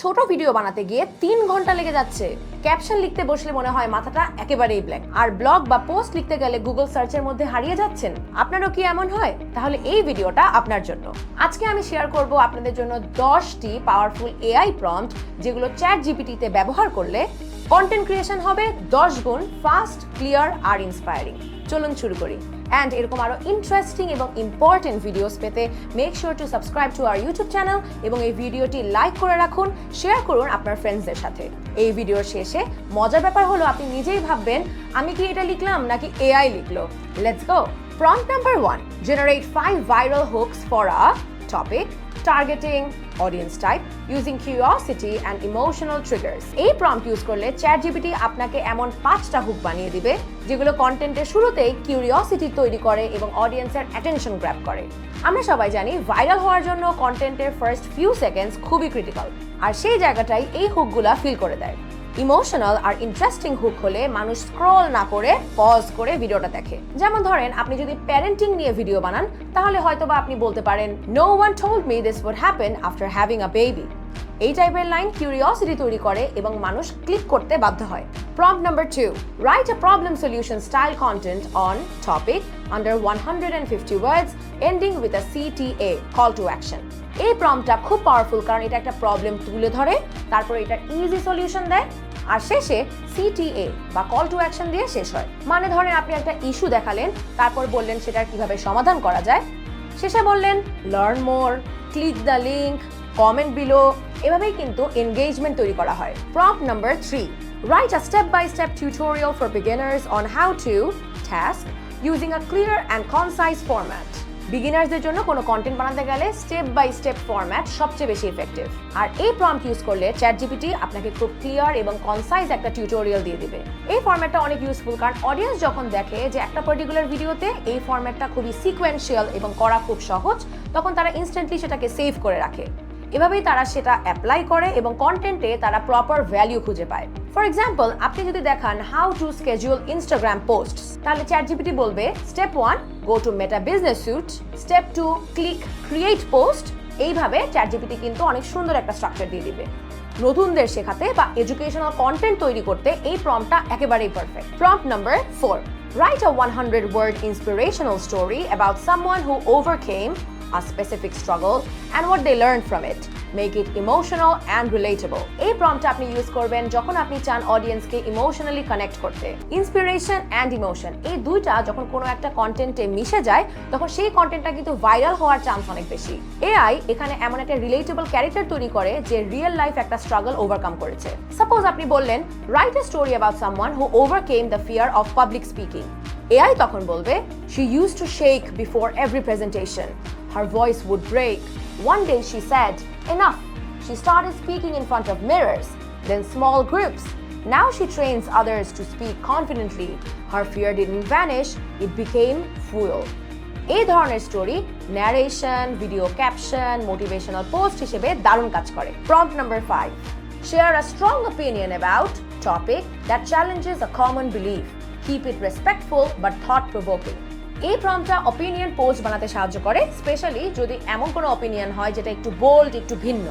ছোট ভিডিও বানাতে গিয়ে 3 ঘন্টা লেগে যাচ্ছে। ক্যাপশন লিখতে বসলে মনে হয় মাথাটা একেবারেই ব্ল্যাঙ্ক। আর ব্লগ বা পোস্ট লিখতে গেলে গুগল সার্চের মধ্যে হারিয়ে যাচ্ছেন। আপনারও কি এমন হয়? তাহলে এই ভিডিওটা আপনার জন্য। আজকে আমি শেয়ার করব আপনাদের জন্য 10টি পাওয়ারফুল এআই প্রম্পট যেগুলো ChatGPT তে ব্যবহার করলে কন্টেন্ট ক্রিয়েশন হবে 10 গুণ ফাস্ট, ক্লিয়ার আর ইন্সপায়ারিং। চলুন শুরু করি। অ্যান্ড এরকম আরো ইন্টারেস্টিং এবং ইম্পর্টেন্ট ভিডিওস পেতে make sure to subscribe to our YouTube channel এবং এই ভিডিওটি লাইক করে রাখুন, শেয়ার করুন আপনার ফ্রেন্ডসদের সাথে। এই ভিডিওর শেষে মজার ব্যাপার হলো আপনি নিজেই ভাববেন আমি কি এটা লিখলাম নাকি এআই লিখলো। Let's go. Prompt number 1. Generate 5 viral hooks for a topic, targeting audience type, using curiosity and emotional triggers. এই prompt ইউজ করলে ChatGPT আপনাকে এমন 5টা হুক বানিয়ে দিবে যেগুলো কন্টেন্টের শুরুতেই কিউরিওসিটি তৈরি করে এবং অডিয়েন্সের অ্যাটেনশন গ্র্যাব করে। আমরা সবাই জানি ভাইরাল হওয়ার জন্য কন্টেন্টের ফার্স্ট ফিউ সেকেন্ডস খুবই ক্রিটিক্যাল, আর সেই জায়গাটাই এই হুকগুলা ফিল করে দেয়। ইমোশনাল আর ইন্টারেস্টিং হুক হলে মানুষ স্ক্রল না করে পজ করে ভিডিওটা দেখে। যেমন ধরেন আপনি যদি প্যারেন্টিং নিয়ে ভিডিও বানান তাহলে হয়তোবা আপনি বলতে পারেন no one told me this would happen after having a baby. এই টাইপের লাইন কিউরিওসিটি তৈরি করে এবং মানুষ ক্লিক করতে বাধ্য হয়। Prompt number 2. Write a problem solution style content on topic under 150 words ending with a CTA, call to action. এই প্রম্পটটা খুব পাওয়ারফুল কারণ এটা একটা প্রবলেম তুলে ধরে, তারপর এটা ইজি সলিউশন দেয় আর শেষে CTA বা কল টু অ্যাকশন দিয়ে শেষ হয়। মানে ধরেন আপনি একটা ইস্যু দেখালেন, তারপর বললেন সেটার কিভাবে সমাধান করা যায়, শেষে বললেন learn more, click the link, comment below. এভাবেই কিন্তু এনগেজমেন্ট তৈরি করা হয়। Prompt number 3. Write a step-by-step tutorial for beginners on how to task using a clear and concise format. বিগিনারদের জন্য কোনো কন্টেন্ট বানাতে গেলে স্টেপ বাই স্টেপ ফরম্যাট সবচেয়ে বেশি ইফেক্টিভ। আর এই প্রম্পট ইউজ করলে ChatGPT আপনাকে খুব ক্লিয়ার এবং কনসাইজ একটা টিউটোরিয়াল দিয়ে দিবে। এই ফরম্যাটটা অনেক ইউজফুল কারণ অডিয়েন্স যখন দেখে যে একটা পার্টিকুলার ভিডিওতে এই ফরম্যাটটা খুবই সিকোয়েন্সিয়াল এবং করা খুব সহজ, তখন তারা ইনস্ট্যান্টলি সেটাকে সেভ করে রাখে। এভাবেই তারা সেটা অ্যাপ্লাই করে এবং কন্টেন্টে তারা প্রপার ভ্যালু খুঁজে পায়। ফর এক্সাম্পল, আপনি যদি দেখান how to schedule Instagram post, তাহলে ChatGPT বলবে step 1 go to Meta business suite, step 2 click create post. এইভাবে ChatGPT কিন্তু অনেক সুন্দর একটা স্ট্রাকচার দিয়ে দিবে। নতুনদের শেখাতে বা এডুকেশনাল কন্টেন্ট তৈরি করতে এই প্রম্পটটা একেবারেই perfect. Prompt number 4. Write a 100-word inspirational story about someone who overcame a specific struggle and what they learned from it. Make it emotional and relatable. এই প্রম্পটটা আপনি ইউজ করবেন যখন আপনি চান অডিয়েন্সকে ইমোশনালি কানেক্ট করতে। ইন্সপিরেশন অ্যান্ড ইমোশন এই দুইটা যখন কোনো একটা কন্টেন্টে মিশে যায় তখন সেই কন্টেন্টটা কিন্তু ভাইরাল হওয়ার চান্স অনেক বেশি। এআই এখানে এমন একটা রিলেটেবল ক্যারেক্টার তৈরি করে যে রিয়েল লাইফ একটা স্ট্রাগল ওভারকাম করেছে। সাপোজ আপনি বললেন write a story about someone who ওভারকেম the fear of public speaking. AI তখন বলবে she used to shake before every presentation. Her voice would break. One day she said, enough. She started speaking in front of mirrors, then small groups. Now she trains others to speak confidently. Her fear didn't vanish, it became fuel. এই ধরনের story narration, video caption, motivational post হিসেবে দারুণ কাজ করে। Prompt number 5. Share a strong opinion about topic that challenges a common belief. Keep it respectful but thought-provoking. এই প্রম্পটটা opinion post বানাতে সাহায্য করে, স্পেশালি যদি এমন কোনো অপিনিয়ন হয় যেটা একটু বোল্ড, একটু ভিন্ন।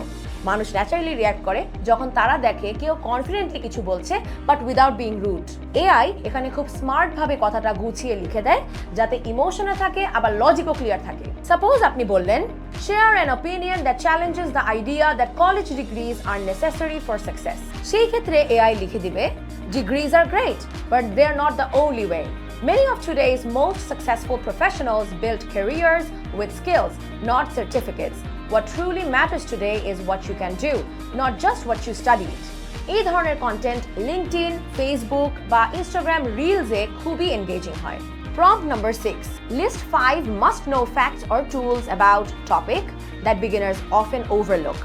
মানুষ ন্যাচারালি রিঅ্যাক্ট করে যখন তারা দেখে কেউ কনফিডেন্টলি কিছু বলছে but without being rude. AI এখানে খুব স্মার্ট ভাবে কথাটা গুছিয়ে লিখে দেয় যাতে ইমোশনে থাকে আবার লজিকও ক্লিয়ার থাকে। সাপোজ আপনি বললেন share an opinion that challenges the idea that college degrees are necessary for success. সেই ক্ষেত্রে এআই লিখে দিবে degrees are great but they are not the only way. Many of today's most successful professionals build careers with skills, not certificates. What truly matters today is what you can do, not just what you studied. এই ধরনের content LinkedIn, Facebook বা Instagram রিলসে খুবই engaging হয়। Prompt number 6. List 5 must-know facts or tools about topic that beginners often overlook.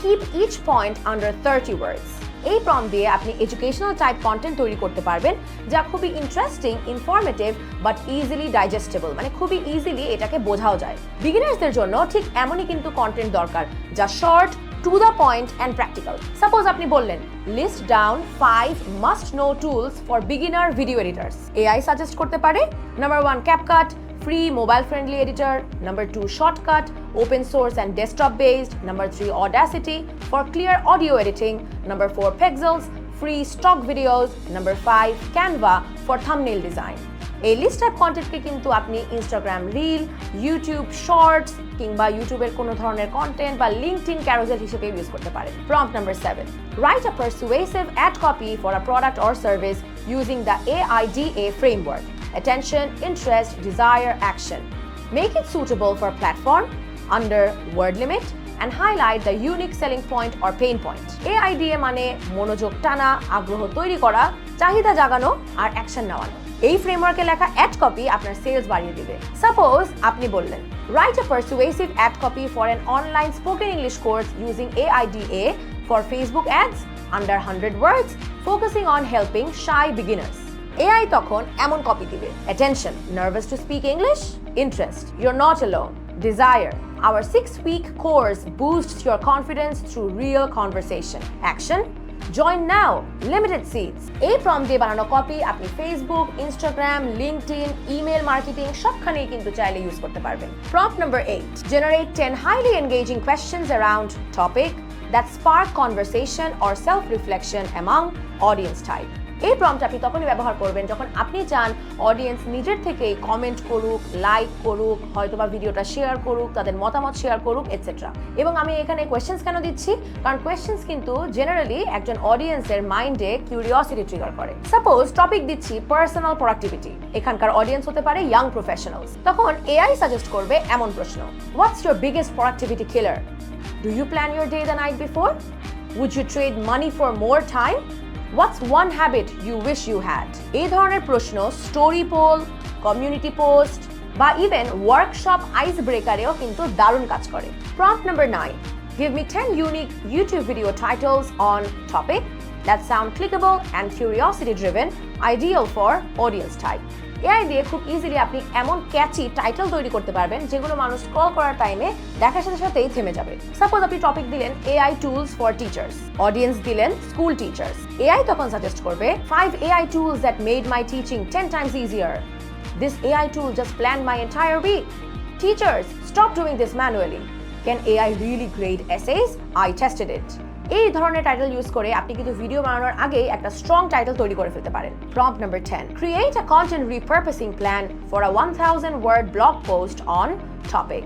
Keep each point under 30 words. এই prompt দিয়ে আপনি educational type content তৈরি করতে পারবেন যা খুবই interesting, informative but easily digestible, মানে খুবই ইজিলি এটাকে বোঝাও যায়। বিগিনার্সদের জন্য ঠিক এমনই কিন্তু কন্টেন্ট দরকার যা short, to the point and practical. Suppose আপনি বললেন list down 5 must know tools for beginner video editors. AI suggest করতে পারে number 1 CapCut, free mobile friendly editor. Number 2, Shortcut, open source and desktop based. Number 3, Audacity for clear audio editing. Number 4, Pexels, free stock videos. Number 5, Canva for thumbnail design. এই list of কন্টেন্টকে কিন্তু আপনি Instagram reel, YouTube shorts কিংবা ইউটিউবের কোনো ধরনের content বা LinkedIn carousel হিসেবে use করতে পারেন। Prompt number 7. Write a persuasive ad copy for a product or service using the AIDA framework. Attention, interest, desire, action. Make it suitable for a platform under word limit and highlight the unique selling point or pain point. AIDA মানে মনোযোগ টানা, আগ্রহ তৈরি করা, চাহিদা জাগানো আর action নেওয়ানো। এই ফ্রেমওয়ার্কে লেখা অ্যাড কপি আপনার সেলস বাড়িয়ে দিবে। সাপোজ আপনি বললেন, write a persuasive ad copy for an online spoken English course using AIDA for Facebook ads under 100 words, focusing on helping shy beginners. AI তখন এমন কপি দিবে: Attention, nervous to speak English? Interest, you're not alone. Desire, our 6-week course boosts your confidence through real conversation. Action, join now, limited seats. এই prompt দিয়ে বানানো copy আপনি Facebook, Instagram, LinkedIn, email marketing সবখানেই কিন্তু চাইলে use করতে পারবেন। Prompt number 8. Generate 10 highly engaging questions around topic that spark conversation or self-reflection among audience type. এই প্রম্পট আপনি তখনই ব্যবহার করবেন যখন আপনি চান অডিয়েন্স নিজের থেকেই কমেন্ট করুক, লাইক করুক, হয়তোবা ভিডিওটা শেয়ার করুক, তাদের মতামত শেয়ার করুক এটসেট্রা। এবং আমি এখানে কোয়েশ্চেন্স কেন দিচ্ছি? কারণ কোয়েশ্চেন্স কিন্তু জেনারেলি একজন অডিয়েন্সের মাইন্ডে কিউরিওসিটি ট্রিগার করে। সাপোজ টপিক দিচ্ছি পার্সোনাল প্রোডাক্টিভিটি, এখানকার অডিয়েন্স হতে পারে ইয়াং প্রফেশনালস। তখন এআই সাজেস্ট করবে এমন প্রশ্ন: what's your biggest productivity killer? Do you plan your day the night before? Would you trade money for more time? What's one habit you wish you had? এই ধরনের প্রশ্ন story pole, community post বা even workshop আইস ব্রেকারেও কিন্তু দারুণ কাজ করে। Prompt number 9. Give me 10 unique YouTube video titles on topic that sound clickable and curiosity driven, ideal for audience type. AI দিয়ে খুব ইজিলি আপনি এমন ক্যাচি টাইটেল তৈরি করতে পারবেন যেগুলো মানুষ স্ক্রল করার টাইমে দেখার সাথে সাথেই থেমে যাবে। সাপোজ আপনি টপিক দিলেন AI tools for teachers, audience দিলেন স্কুল টিচার্স। এআই তখন সাজেস্ট করবে 5 AI tools that made my teaching 10 times easier. This AI tool just planned my entire week. Teachers, stop doing this manually. Can AI really grade essays? I tested it. এই ধরনের title use করে আপনি কিন্তু video বানানোর আগে একটা strong title তৈরি করে ফেলতে পারেন। Prompt number 10. Create a content repurposing plan for a 1000-word blog post on topic.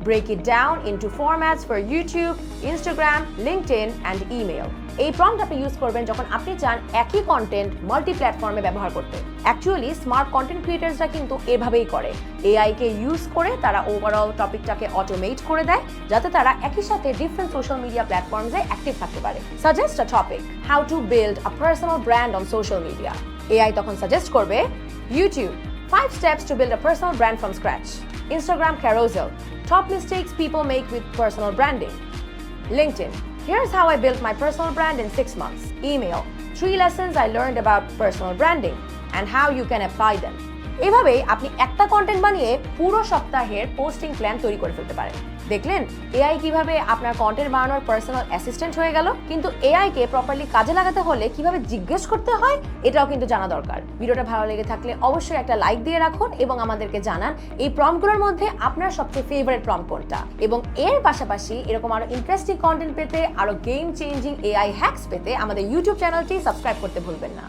Break it down into formats for YouTube, Instagram, LinkedIn and email. এই প্রম্পট আপনি ইউজ করবেন যখন আপনি চান একই কন্টেন্ট মাল্টি প্ল্যাটফর্মে ব্যবহার করতে। অ্যাকচুয়ালি স্মার্ট কন্টেন্ট ক্রিয়েটার্সরা কিন্তু এভাবেই করে। এআই কে ইউজ করে তারা ওভারঅল টপিকটাকে অটোমেট করে দেয় যাতে তারা একই সাথে ডিফারেন্ট সোশ্যাল মিডিয়া প্ল্যাটফর্মসে অ্যাক্টিভ থাকতে পারে। Suggest a topic, how to build a personal brand on social media. AI তখন সাজেস্ট করবে YouTube, 5 steps to build a personal brand from scratch. Instagram carousel, top mistakes people make with personal branding. LinkedIn, here's how I built my personal brand in 6 months. Email, 3 lessons I learned about personal branding and how you can apply them. এভাবেই আপনি একটা content বানিয়ে পুরো সপ্তাহের posting plan তৈরি করে ফেলতে পারেন। দেখলেন এআই কিভাবে আপনার কন্টেন্ট বানানোর পার্সোনাল অ্যাসিস্ট্যান্ট হয়ে গেল? কিন্তু এআই কে প্রপারলি কাজে লাগাতে হলে কিভাবে জিজ্ঞেস করতে হয় এটাও কিন্তু জানা দরকার। ভিডিওটা ভালো লেগে থাকলে অবশ্যই একটা লাইক দিয়ে রাখুন এবং আমাদেরকে জানান এই প্রম্পটগুলোর মধ্যে আপনার সবচেয়ে ফেভারিট প্রম্পট কোনটা। এবং এর পাশাপাশি এরকম আরো ইন্টারেস্টিং কন্টেন্ট পেতে, আরো গেম চেঞ্জিং এআই হ্যাকস পেতে আমাদের ইউটিউব চ্যানেলটি সাবস্ক্রাইব করতে ভুলবেন না।